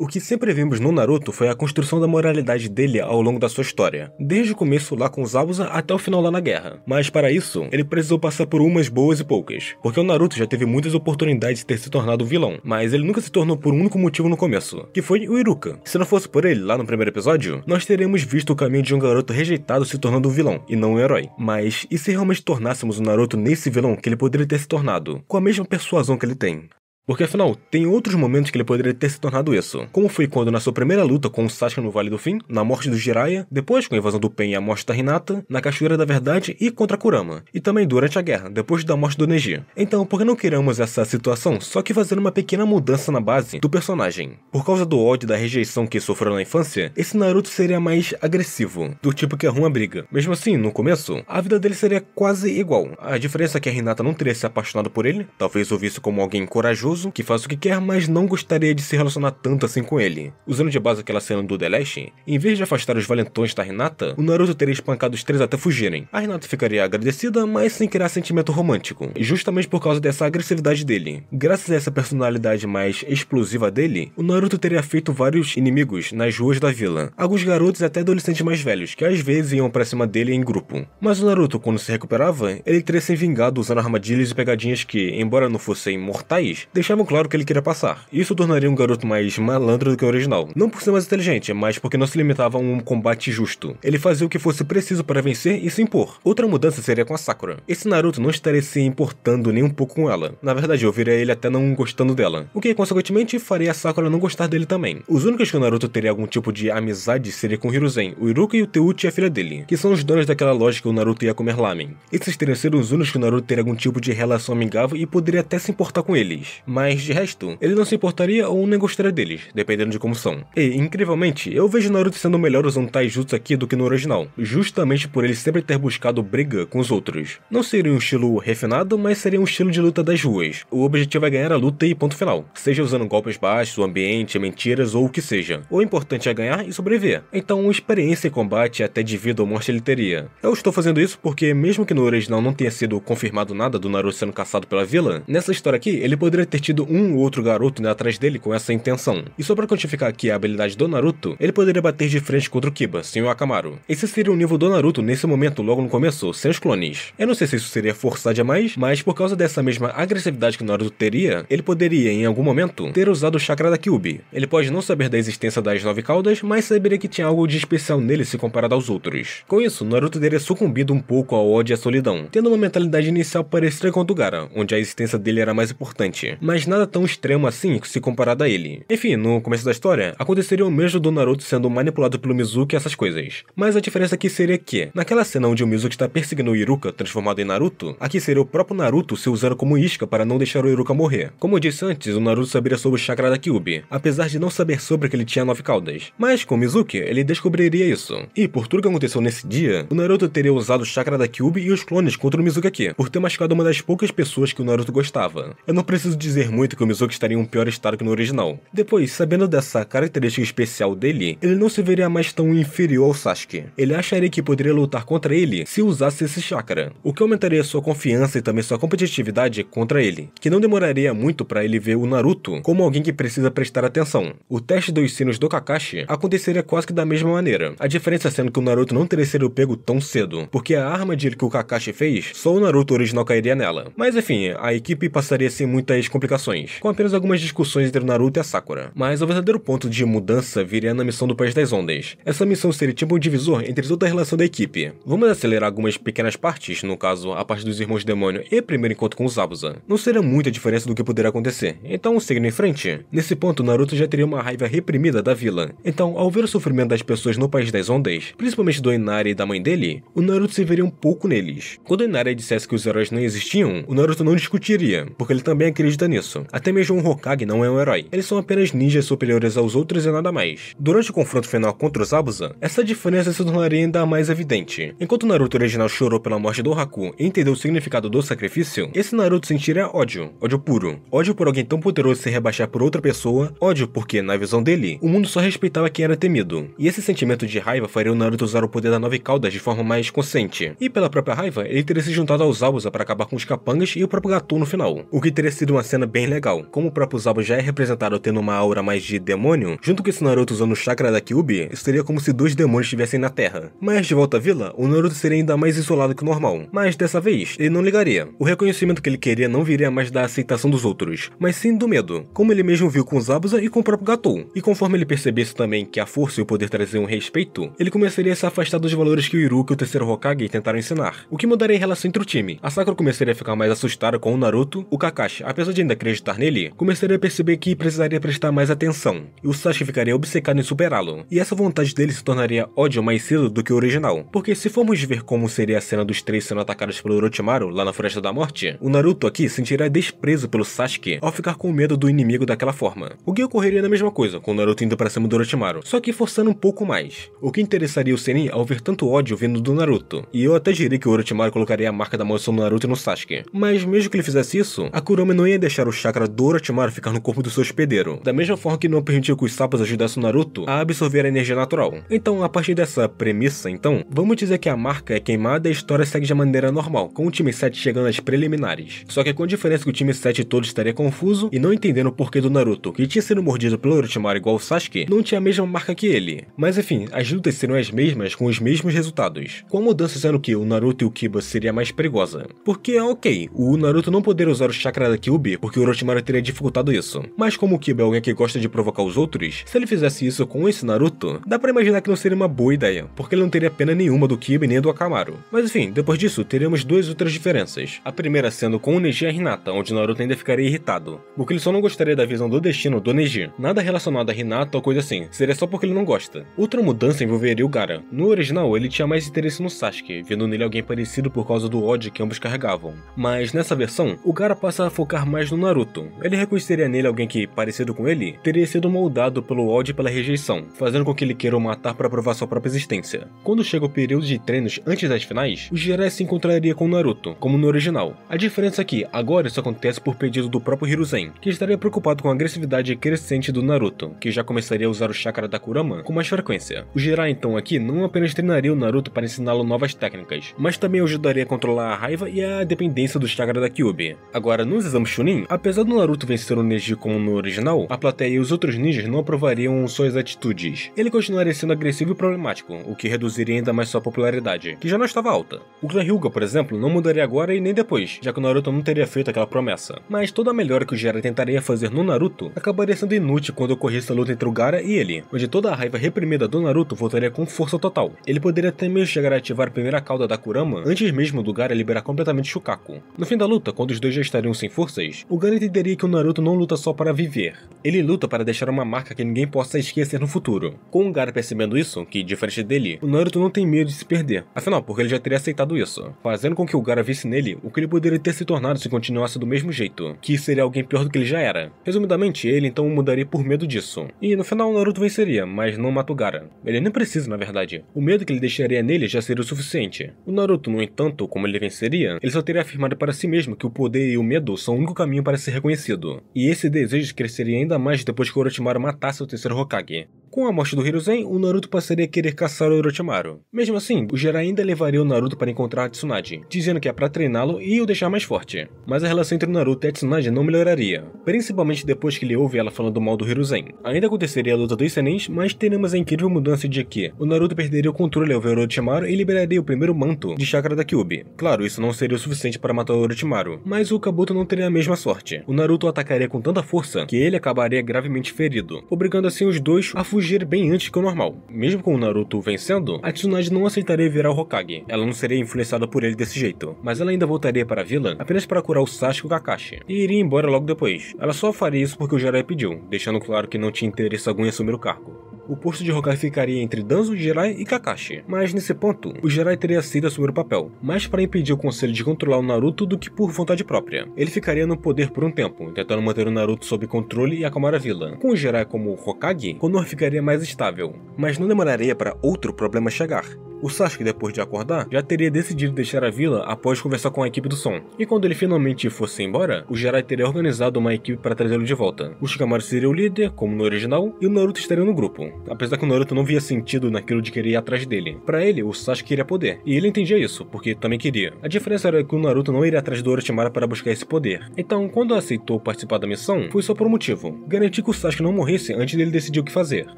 O que sempre vimos no Naruto foi a construção da moralidade dele ao longo da sua história, desde o começo lá com os Zabuza até o final lá na guerra. Mas para isso, ele precisou passar por umas boas e poucas, porque o Naruto já teve muitas oportunidades de ter se tornado vilão, mas ele nunca se tornou por um único motivo no começo, que foi o Iruka. Se não fosse por ele, lá no primeiro episódio, nós teríamos visto o caminho de um garoto rejeitado se tornando um vilão, e não um herói. Mas e se realmente tornássemos o Naruto nesse vilão que ele poderia ter se tornado, com a mesma persuasão que ele tem? Porque afinal, tem outros momentos que ele poderia ter se tornado isso, como foi quando na sua primeira luta com o Sasuke no Vale do Fim, na morte do Jiraiya, depois com a invasão do Pain e a morte da Hinata, na Cachoeira da Verdade e contra Kurama, e também durante a guerra, depois da morte do Neji. Então, por que não criamos essa situação, só que fazendo uma pequena mudança na base do personagem? Por causa do ódio e da rejeição que sofreu na infância, esse Naruto seria mais agressivo, do tipo que arruma briga. Mesmo assim, no começo, a vida dele seria quase igual. A diferença é que a Hinata não teria se apaixonado por ele, talvez o visse como alguém corajoso, que faz o que quer, mas não gostaria de se relacionar tanto assim com ele. Usando de base aquela cena do The Last, em vez de afastar os valentões da Hinata, o Naruto teria espancado os três até fugirem. A Hinata ficaria agradecida, mas sem criar sentimento romântico, justamente por causa dessa agressividade dele. Graças a essa personalidade mais explosiva dele, o Naruto teria feito vários inimigos nas ruas da vila, alguns garotos e até adolescentes mais velhos, que às vezes iam pra cima dele em grupo. Mas o Naruto, quando se recuperava, ele teria se vingado usando armadilhas e pegadinhas que, embora não fossem mortais, deixavam claro que ele queria passar. Isso tornaria um garoto mais malandro do que o original. Não por ser mais inteligente, mas porque não se limitava a um combate justo. Ele fazia o que fosse preciso para vencer e se impor. Outra mudança seria com a Sakura. Esse Naruto não estaria se importando nem um pouco com ela. Na verdade, eu veria ele até não gostando dela. O que, consequentemente, faria a Sakura não gostar dele também. Os únicos que o Naruto teria algum tipo de amizade seria com o Hiruzen, o Iruka e o Teuchi, a filha dele, que são os donos daquela loja que o Naruto ia comer lamen. Esses teriam sido os únicos que o Naruto teria algum tipo de relação amigável e poderia até se importar com eles. Mas de resto, ele não se importaria ou nem gostaria deles, dependendo de como são. E, incrivelmente, eu vejo Naruto sendo melhor usando taijutsu aqui do que no original, justamente por ele sempre ter buscado briga com os outros. Não seria um estilo refinado, mas seria um estilo de luta das ruas. O objetivo é ganhar a luta e ponto final, seja usando golpes baixos, o ambiente, mentiras ou o que seja. O importante é ganhar e sobreviver. Então, experiência em combate até de vida ou morte ele teria. Eu estou fazendo isso porque, mesmo que no original não tenha sido confirmado nada do Naruto sendo caçado pela vila, nessa história aqui ele poderia ter tido um ou outro garoto atrás dele com essa intenção. E só pra quantificar aqui a habilidade do Naruto, ele poderia bater de frente contra o Kiba, sem o Akamaru. Esse seria o nível do Naruto nesse momento, logo no começo, sem os clones. Eu não sei se isso seria forçar demais, mas por causa dessa mesma agressividade que o Naruto teria, ele poderia, em algum momento, ter usado o chakra da Kyuubi. Ele pode não saber da existência das 9 caudas, mas saberia que tinha algo de especial nele se comparado aos outros. Com isso, Naruto teria sucumbido um pouco ao ódio e à solidão, tendo uma mentalidade inicial parecida com a do Gaara, onde a existência dele era mais importante, mas nada tão extremo assim se comparado a ele. Enfim, no começo da história, aconteceria o mesmo do Naruto sendo manipulado pelo Mizuki e essas coisas. Mas a diferença aqui seria que, naquela cena onde o Mizuki está perseguindo o Iruka, transformado em Naruto, aqui seria o próprio Naruto se usando como isca para não deixar o Iruka morrer. Como eu disse antes, o Naruto saberia sobre o chakra da Kyuubi, apesar de não saber sobre que ele tinha 9 caudas. Mas com o Mizuki, ele descobriria isso. E por tudo que aconteceu nesse dia, o Naruto teria usado o chakra da Kyuubi e os clones contra o Mizuki aqui, por ter machucado uma das poucas pessoas que o Naruto gostava. Eu não preciso dizer muito que o Mizuki estaria em um pior estado que no original. Depois, sabendo dessa característica especial dele, ele não se veria mais tão inferior ao Sasuke. Ele acharia que poderia lutar contra ele se usasse esse chakra, o que aumentaria sua confiança e também sua competitividade contra ele, que não demoraria muito para ele ver o Naruto como alguém que precisa prestar atenção. O teste dos sinos do Kakashi aconteceria quase que da mesma maneira, a diferença sendo que o Naruto não teria sido pego tão cedo, porque a armadilha que o Kakashi fez, só o Naruto original cairia nela. Mas enfim, a equipe passaria sem muitas complicações, com apenas algumas discussões entre o Naruto e a Sakura. Mas o verdadeiro ponto de mudança viria na missão do País das Ondas. Essa missão seria tipo um divisor entre toda a relação da equipe. Vamos acelerar algumas pequenas partes, no caso, a parte dos Irmãos Demônio e primeiro encontro com os Zabuza. Não seria muita diferença do que poderia acontecer, então seguindo em frente. Nesse ponto, Naruto já teria uma raiva reprimida da vila. Então, ao ver o sofrimento das pessoas no País das Ondas, principalmente do Inari e da mãe dele, o Naruto se veria um pouco neles. Quando o Inari dissesse que os heróis não existiam, o Naruto não discutiria, porque ele também acredita nisso. Até mesmo um Hokage não é um herói. Eles são apenas ninjas superiores aos outros e nada mais. Durante o confronto final contra os Zabuza, essa diferença se tornaria ainda mais evidente. Enquanto o Naruto original chorou pela morte do Haku e entendeu o significado do sacrifício, esse Naruto sentiria ódio. Ódio puro. Ódio por alguém tão poderoso se rebaixar por outra pessoa. Ódio porque, na visão dele, o mundo só respeitava quem era temido. E esse sentimento de raiva faria o Naruto usar o poder da 9 caudas de forma mais consciente. E pela própria raiva, ele teria se juntado aos Zabuza para acabar com os capangas e o próprio Gatou no final. O que teria sido uma cena cena bem legal. Como o próprio Zabuza já é representado tendo uma aura mais de demônio, junto com esse Naruto usando o chakra da Kyuubi, seria como se dois demônios estivessem na Terra. Mas de volta à vila, o Naruto seria ainda mais isolado que o normal. Mas dessa vez, ele não ligaria. O reconhecimento que ele queria não viria mais da aceitação dos outros, mas sim do medo, como ele mesmo viu com o Zabuza e com o próprio Gatou. E conforme ele percebesse também que a força e o poder traziam respeito, ele começaria a se afastar dos valores que o Iruka e o terceiro Hokage tentaram ensinar, o que mudaria a relação entre o time. A Sakura começaria a ficar mais assustada com o Naruto, o Kakashi, apesar de ainda acreditar nele, começaria a perceber que precisaria prestar mais atenção, e o Sasuke ficaria obcecado em superá-lo, e essa vontade dele se tornaria ódio mais cedo do que o original, porque se formos ver como seria a cena dos três sendo atacados pelo Orochimaru lá na Floresta da Morte, o Naruto aqui sentiria desprezo pelo Sasuke ao ficar com medo do inimigo daquela forma, o que ocorreria na mesma coisa, com o Naruto indo para cima do Orochimaru, só que forçando um pouco mais, o que interessaria o Sennin ao ver tanto ódio vindo do Naruto, e eu até diria que o Orochimaru colocaria a marca da maldição no Naruto e no Sasuke, mas mesmo que ele fizesse isso, a Kurama não ia deixar o chakra do Orochimaru ficar no corpo do seu hospedeiro, da mesma forma que não permitiu que os sapos ajudassem o Naruto a absorver a energia natural. Então, a partir dessa premissa, vamos dizer que a marca é queimada e a história segue de maneira normal, com o time 7 chegando às preliminares. Só que com a diferença que o time 7 todo estaria confuso e não entendendo o porquê do Naruto, que tinha sido mordido pelo Orochimaru igual o Sasuke, não tinha a mesma marca que ele. Mas enfim, as lutas seriam as mesmas com os mesmos resultados, com a mudança sendo que o Naruto e o Kiba seria mais perigosa. Porque, ok, o Naruto não poderia usar o chakra da Kyuubi porque o Orochimaru teria dificultado isso. Mas como o Kiba é alguém que gosta de provocar os outros, se ele fizesse isso com esse Naruto, dá pra imaginar que não seria uma boa ideia, porque ele não teria pena nenhuma do Kiba e nem do Akamaru. Mas enfim, depois disso, teremos duas outras diferenças. A primeira sendo com o Neji e a Hinata, onde o Naruto ainda ficaria irritado, porque ele só não gostaria da visão do destino do Neji. Nada relacionado a Hinata ou coisa assim, seria só porque ele não gosta. Outra mudança envolveria o Gaara. No original, ele tinha mais interesse no Sasuke, vendo nele alguém parecido por causa do ódio que ambos carregavam. Mas nessa versão, o Gaara passa a focar mais no Naruto. Ele reconheceria nele alguém que, parecido com ele, teria sido moldado pelo ódio e pela rejeição, fazendo com que ele queira o matar para provar sua própria existência. Quando chega o período de treinos antes das finais, o Jiraiya se encontraria com o Naruto, como no original. A diferença é que, agora isso acontece por pedido do próprio Hiruzen, que estaria preocupado com a agressividade crescente do Naruto, que já começaria a usar o chakra da Kurama com mais frequência. O Jiraiya então aqui não apenas treinaria o Naruto para ensiná-lo novas técnicas, mas também o ajudaria a controlar a raiva e a dependência do chakra da Kyuubi. Agora, nos exames Chunin, apesar do Naruto vencer o Neji como no original, a plateia e os outros ninjas não aprovariam suas atitudes. Ele continuaria sendo agressivo e problemático, o que reduziria ainda mais sua popularidade, que já não estava alta. O clã Hyuga, por exemplo, não mudaria agora e nem depois, já que o Naruto não teria feito aquela promessa. Mas toda a melhora que o Jiraiya tentaria fazer no Naruto acabaria sendo inútil quando ocorresse a luta entre o Gaara e ele, onde toda a raiva reprimida do Naruto voltaria com força total. Ele poderia até mesmo chegar a ativar a primeira cauda da Kurama antes mesmo do Gaara liberar completamente Shukaku. No fim da luta, quando os dois já estariam sem forças, o Gaara entenderia que o Naruto não luta só para viver. Ele luta para deixar uma marca que ninguém possa esquecer no futuro. Com o Gaara percebendo isso, que diferente dele, o Naruto não tem medo de se perder. Afinal, porque ele já teria aceitado isso, fazendo com que o Gaara visse nele o que ele poderia ter se tornado se continuasse do mesmo jeito, que seria alguém pior do que ele já era. Resumidamente, ele então mudaria por medo disso. E no final o Naruto venceria, mas não mata o Gaara. Ele nem precisa, na verdade. O medo que ele deixaria nele já seria o suficiente. O Naruto, no entanto, como ele venceria, ele só teria afirmado para si mesmo que o poder e o medo são o único caminho para ser reconhecido. E esse desejo cresceria ainda mais depois que o Orochimaru matasse o terceiro Hokage. Com a morte do Hiruzen, o Naruto passaria a querer caçar o Orochimaru. Mesmo assim, o Jiraiya ainda levaria o Naruto para encontrar a Tsunade, dizendo que é para treiná-lo e o deixar mais forte. Mas a relação entre o Naruto e a Tsunade não melhoraria, principalmente depois que ele ouve ela falando mal do Hiruzen. Ainda aconteceria a luta dos Senins, mas teremos a incrível mudança de que o Naruto perderia o controle ao ver o Orochimaru e liberaria o primeiro manto de chakra da Kyuubi. Claro, isso não seria o suficiente para matar o Orochimaru, mas o Kabuto não teria a mesma sorte. O Naruto o atacaria com tanta força que ele acabaria gravemente ferido, obrigando assim os dois a fugir bem antes que o normal. Mesmo com o Naruto vencendo, a Tsunade não aceitaria virar o Hokage. Ela não seria influenciada por ele desse jeito, mas ela ainda voltaria para a vila apenas para curar o Sasuke e o Kakashi, e iria embora logo depois. Ela só faria isso porque o Jiraiya pediu, deixando claro que não tinha interesse algum em assumir o cargo. O posto de Hokage ficaria entre Danzo, Jiraiya e Kakashi, mas nesse ponto, o Jiraiya teria aceito assumir o papel, mais para impedir o conselho de controlar o Naruto do que por vontade própria. Ele ficaria no poder por um tempo, tentando manter o Naruto sob controle e acalmar a vila. Com o Jiraiya como Hokage, Konoha ficaria mais estável, mas não demoraria para outro problema chegar. O Sasuke, depois de acordar, já teria decidido deixar a vila após conversar com a equipe do som. E quando ele finalmente fosse embora, o Jiraiya teria organizado uma equipe para trazê-lo de volta. O Shikamaru seria o líder, como no original, e o Naruto estaria no grupo. Apesar que o Naruto não via sentido naquilo de querer ir atrás dele. Para ele, o Sasuke queria poder, e ele entendia isso, porque também queria. A diferença era que o Naruto não iria atrás do Orochimaru para buscar esse poder. Então, quando aceitou participar da missão, foi só por um motivo: garantir que o Sasuke não morresse antes dele decidir o que fazer.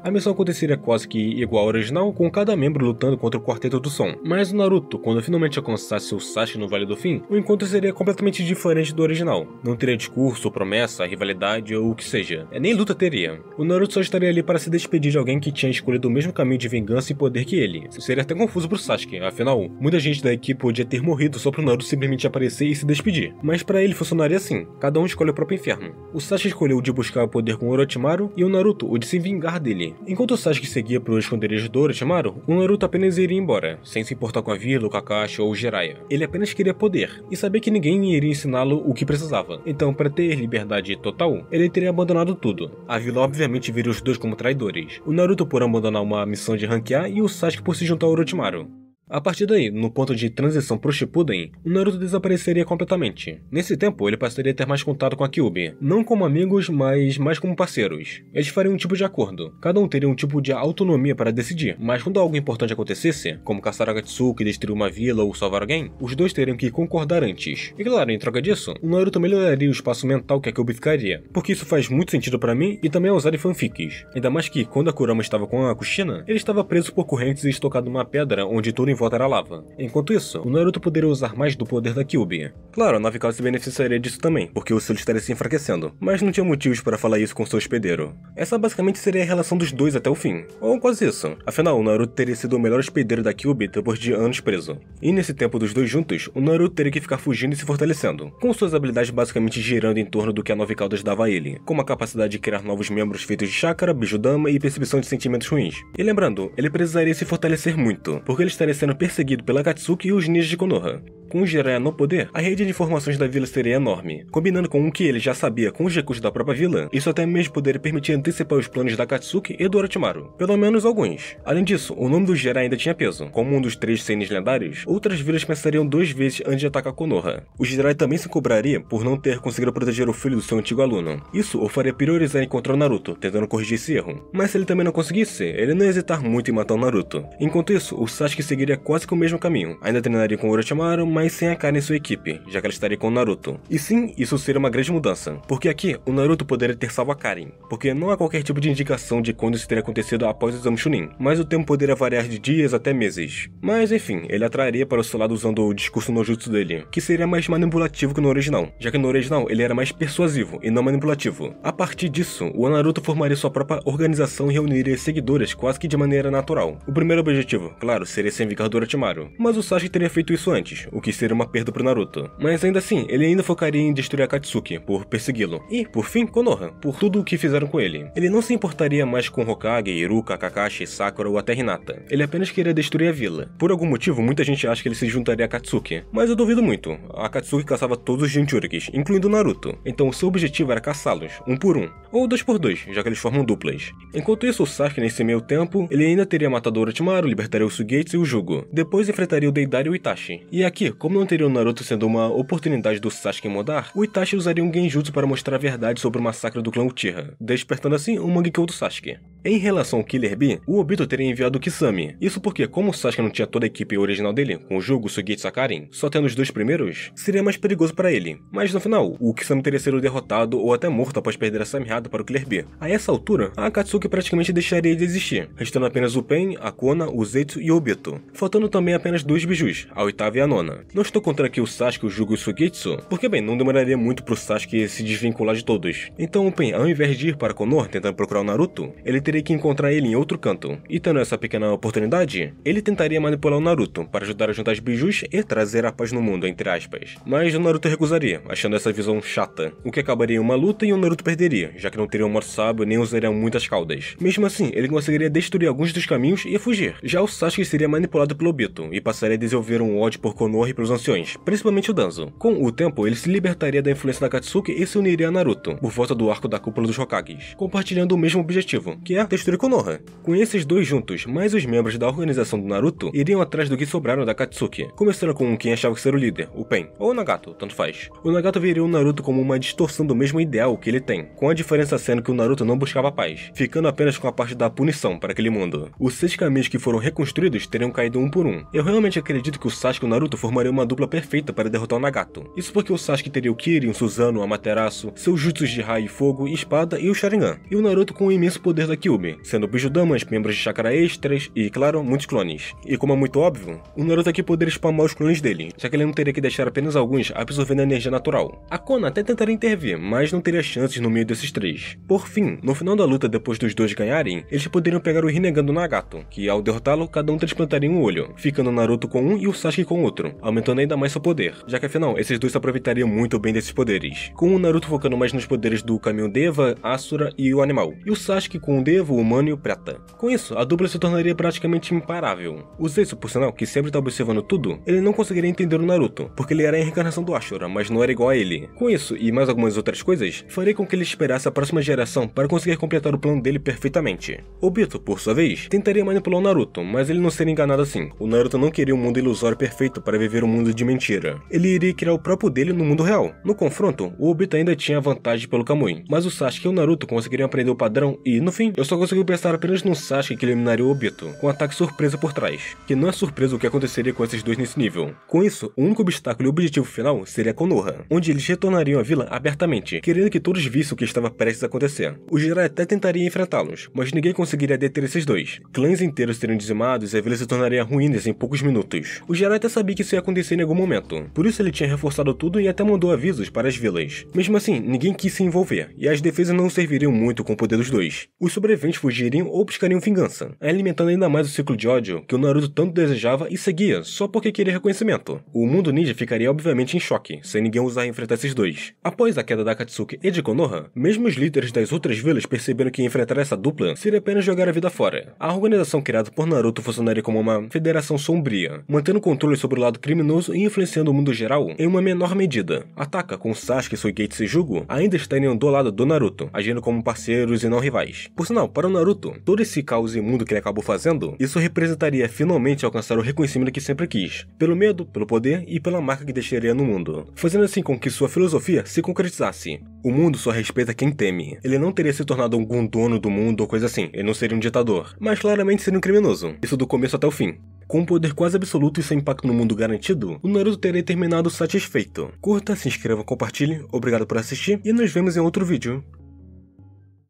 A missão aconteceria quase que igual ao original, com cada membro lutando contra o quarteto do som. Mas o Naruto, quando finalmente alcançasse o Sasuke no Vale do Fim, o encontro seria completamente diferente do original. Não teria discurso, promessa, rivalidade ou o que seja. Nem luta teria. O Naruto só estaria ali para se despedir de alguém que tinha escolhido o mesmo caminho de vingança e poder que ele. Seria até confuso pro Sasuke, afinal, muita gente da equipe podia ter morrido só pro Naruto simplesmente aparecer e se despedir. Mas para ele funcionaria assim: cada um escolhe o próprio inferno. O Sasuke escolheu o de buscar o poder com o Orochimaru e o Naruto o de se vingar dele. Enquanto o Sasuke seguia pro esconderijo do Orochimaru, o Naruto apenas iria embora, sem se importar com a vila, o Kakashi ou o Jiraiya. Ele apenas queria poder, e sabia que ninguém iria ensiná-lo o que precisava. Então, para ter liberdade total, ele teria abandonado tudo. A vila obviamente viria os dois como traidores. O Naruto por abandonar uma missão de ranquear e o Sasuke por se juntar ao Orochimaru. A partir daí, no ponto de transição pro Shippuden, o Naruto desapareceria completamente. Nesse tempo, ele passaria a ter mais contato com a Kyuubi, não como amigos, mas mais como parceiros. Eles fariam um tipo de acordo, cada um teria um tipo de autonomia para decidir, mas quando algo importante acontecesse, como caçar Akatsuki, destruir uma vila ou salvar alguém, os dois teriam que concordar antes. E claro, em troca disso, o Naruto melhoraria o espaço mental que a Kyuubi ficaria, porque isso faz muito sentido para mim e também é usado em fanfics. Ainda mais que, quando a Kurama estava com a Kushina, ele estava preso por correntes e estocado numa pedra onde tudo em volta era lava. Enquanto isso, o Naruto poderia usar mais do poder da Kyuubi. Claro, a nave Kale se beneficiaria disso também, porque o selo estaria se enfraquecendo, mas não tinha motivos para falar isso com seu hospedeiro. Essa basicamente seria a relação dos dois até o fim, ou quase isso. Afinal, o Naruto teria sido o melhor hospedeiro da Kyuubi depois de anos preso. E nesse tempo dos dois juntos, o Naruto teria que ficar fugindo e se fortalecendo, com suas habilidades basicamente girando em torno do que a nove caudas dava a ele, como a capacidade de criar novos membros feitos de chakra, bijudama e percepção de sentimentos ruins. E lembrando, ele precisaria se fortalecer muito, porque ele estaria sendo perseguido pela Akatsuki e os ninjas de Konoha. Com o Jiraiya no poder, a rede de informações da vila seria enorme. Combinando com o que ele já sabia com os recursos da própria vila, isso até mesmo poderia permitir antecipar os planos da Akatsuki e do Orochimaru. Pelo menos alguns. Além disso, o nome do Jiraiya ainda tinha peso. Como um dos 3 Seins lendários, outras vilas pensariam 2 vezes antes de atacar Konoha. O Jiraiya também se cobraria por não ter conseguido proteger o filho do seu antigo aluno. Isso o faria priorizar encontrar o Naruto, tentando corrigir esse erro. Mas se ele também não conseguisse, ele não ia hesitar muito em matar o Naruto. Enquanto isso, o Sasuke seguiria quase que o mesmo caminho. Ainda treinaria com o Orochimaru, mas sem a Karin em sua equipe, já que ela estaria com o Naruto. E sim, isso seria uma grande mudança, porque aqui o Naruto poderia ter salvo a Karin, porque não há qualquer tipo de indicação de quando isso teria acontecido após o exame Chunin, mas o tempo poderia variar de dias até meses. Mas enfim, ele atrairia para o seu lado usando o discurso no jutsu dele, que seria mais manipulativo que no original, já que no original ele era mais persuasivo e não manipulativo. A partir disso, o Naruto formaria sua própria organização e reuniria seguidores quase que de maneira natural. O primeiro objetivo, claro, seria se vingar do Orochimaru, mas o Sasuke teria feito isso antes, o que seria uma perda pro Naruto. Mas ainda assim, ele ainda focaria em destruir a Akatsuki, por persegui-lo. E, por fim, Konoha, por tudo o que fizeram com ele. Ele não se importaria mais com Hokage, Iruka, Kakashi, Sakura ou até Hinata. Ele apenas queria destruir a vila. Por algum motivo, muita gente acha que ele se juntaria a Akatsuki, mas eu duvido muito. A Akatsuki caçava todos os Jinchurikis, incluindo o Naruto. Então seu objetivo era caçá-los, um por um, ou dois por dois, já que eles formam duplas. Enquanto isso, o Sasuke, nesse meio tempo, ele ainda teria matado o Orochimaru, libertaria o Suigetsu e o Jugo. Depois enfrentaria o Deidara e o Itachi. E aqui, como não teria o Naruto sendo uma oportunidade do Sasuke mudar, o Itachi usaria um genjutsu para mostrar a verdade sobre o massacre do clã Uchiha, despertando assim o Mangekyou do Sasuke. Em relação ao Killer Bee, o Obito teria enviado o Kisame. Isso porque, como o Sasuke não tinha toda a equipe original dele, com o Jugo, Suigetsu e a Karin, só tendo os dois primeiros, seria mais perigoso para ele. Mas no final, o Kisame teria sido derrotado ou até morto após perder essa mirrada para o Killer Bee. A essa altura, a Akatsuki praticamente deixaria de existir, restando apenas o Pain, a Konoha, o Zetsu e o Obito, faltando também apenas 2 bijus, a 8ª e a 9ª. Não estou contando aqui o Sasuke, o Jugo e o Suigetsu, porque bem, não demoraria muito pro Sasuke se desvincular de todos. Então o Pain, ao invés de ir para Konoha tentando procurar o Naruto, ele teria que encontrar ele em outro canto. E tendo essa pequena oportunidade, ele tentaria manipular o Naruto para ajudar a juntar os bijus e trazer a paz no mundo, entre aspas. Mas o Naruto recusaria, achando essa visão chata, o que acabaria em uma luta e o Naruto perderia, já que não teria um modo sábio nem usaria muitas caudas. Mesmo assim, ele conseguiria destruir alguns dos caminhos e fugir. Já o Sasuke seria manipulado pelo Obito e passaria a desenvolver um ódio por Konoha pelos anciões, principalmente o Danzo. Com o tempo, ele se libertaria da influência da Akatsuki e se uniria a Naruto, por volta do arco da Cúpula dos Hokages, compartilhando o mesmo objetivo, que é destruir Konoha. Com esses dois juntos, mais os membros da organização do Naruto iriam atrás do que sobraram da Akatsuki, começando com quem achava ser o líder, o Pen, ou o Nagato, tanto faz. O Nagato veria o Naruto como uma distorção do mesmo ideal que ele tem, com a diferença sendo que o Naruto não buscava paz, ficando apenas com a parte da punição para aquele mundo. Os 6 caminhos que foram reconstruídos teriam caído um por um. Eu realmente acredito que o Sasuke e o Naruto formariam uma dupla perfeita para derrotar o Nagato. Isso porque o Sasuke teria o Kirin, o Susanoo, o Amaterasu, seus jutsus de raio e fogo, espada e o Sharingan, e o Naruto com o imenso poder da Kyuubi, sendo Bijudamas, membros de chakra extras e, claro, muitos clones. E como é muito óbvio, o Naruto aqui poderia spamar os clones dele, já que ele não teria que deixar apenas alguns absorvendo a energia natural. A Konan até tentaria intervir, mas não teria chances no meio desses 3. Por fim, no final da luta depois dos dois ganharem, eles poderiam pegar o Rinnegan do Nagato, que ao derrotá-lo, cada um transplantaria um olho, ficando o Naruto com um e o Sasuke com outro, aumentando ainda mais seu poder, já que afinal, esses dois se aproveitariam muito bem desses poderes, com o Naruto focando mais nos poderes do caminho Deva, Asura e o animal, e o Sasuke com o Deva, o humano e o prata. Com isso, a dupla se tornaria praticamente imparável. O Zetsu, por sinal, que sempre está observando tudo, ele não conseguiria entender o Naruto, porque ele era a reencarnação do Ashura, mas não era igual a ele. Com isso, e mais algumas outras coisas, faria com que ele esperasse a próxima geração para conseguir completar o plano dele perfeitamente. Obito, por sua vez, tentaria manipular o Naruto, mas ele não seria enganado assim. O Naruto não queria um mundo ilusório perfeito para viver um mundo de mentira. Ele iria criar o próprio dele no mundo real. No confronto, o Obito ainda tinha vantagem pelo Kamui, mas o Sasuke e o Naruto conseguiriam aprender o padrão e, no fim, eu só consegui pensar apenas no Sasuke que eliminaria o Obito, com um ataque surpresa por trás, que não é surpresa o que aconteceria com esses dois nesse nível. Com isso, o único obstáculo e objetivo final seria Konoha, onde eles retornariam à vila abertamente, querendo que todos vissem o que estava prestes a acontecer. O Jiraiya até tentaria enfrentá-los, mas ninguém conseguiria deter esses dois. Clãs inteiros seriam dizimados e a vila se tornaria ruínas em poucos minutos. O Jiraiya até sabia que isso ia acontecer em algum momento, por isso ele tinha reforçado tudo e até mandou avisos para as vilas. Mesmo assim, ninguém quis se envolver, e as defesas não serviriam muito com o poder dos dois. Os sobreviventes fugiriam ou buscariam vingança, alimentando ainda mais o ciclo de ódio que o Naruto tanto desejava e seguia só porque queria reconhecimento. O mundo ninja ficaria obviamente em choque, sem ninguém usar enfrentar esses dois. Após a queda da Akatsuki e de Konoha, mesmo os líderes das outras vilas perceberam que enfrentar essa dupla seria apenas jogar a vida fora. A organização criada por Naruto funcionaria como uma federação sombria, mantendo controle sobre o lado criminoso e influenciando o mundo geral em uma menor medida. Ataka, com Sasuke, Suigetsu e Jugo, ainda estariam do lado do Naruto, agindo como parceiros e não rivais. Por sinal, para o Naruto, todo esse caos imundo que ele acabou fazendo, isso representaria finalmente alcançar o reconhecimento que sempre quis, pelo medo, pelo poder e pela marca que deixaria no mundo, fazendo assim com que sua filosofia se concretizasse. O mundo só respeita quem teme. Ele não teria se tornado algum dono do mundo ou coisa assim, ele não seria um ditador, mas claramente seria um criminoso, isso do começo até o fim. Com um poder quase absoluto e sem impacto no mundo garantido, o Naruto teria terminado satisfeito. Curta, se inscreva, compartilhe, obrigado por assistir e nos vemos em outro vídeo.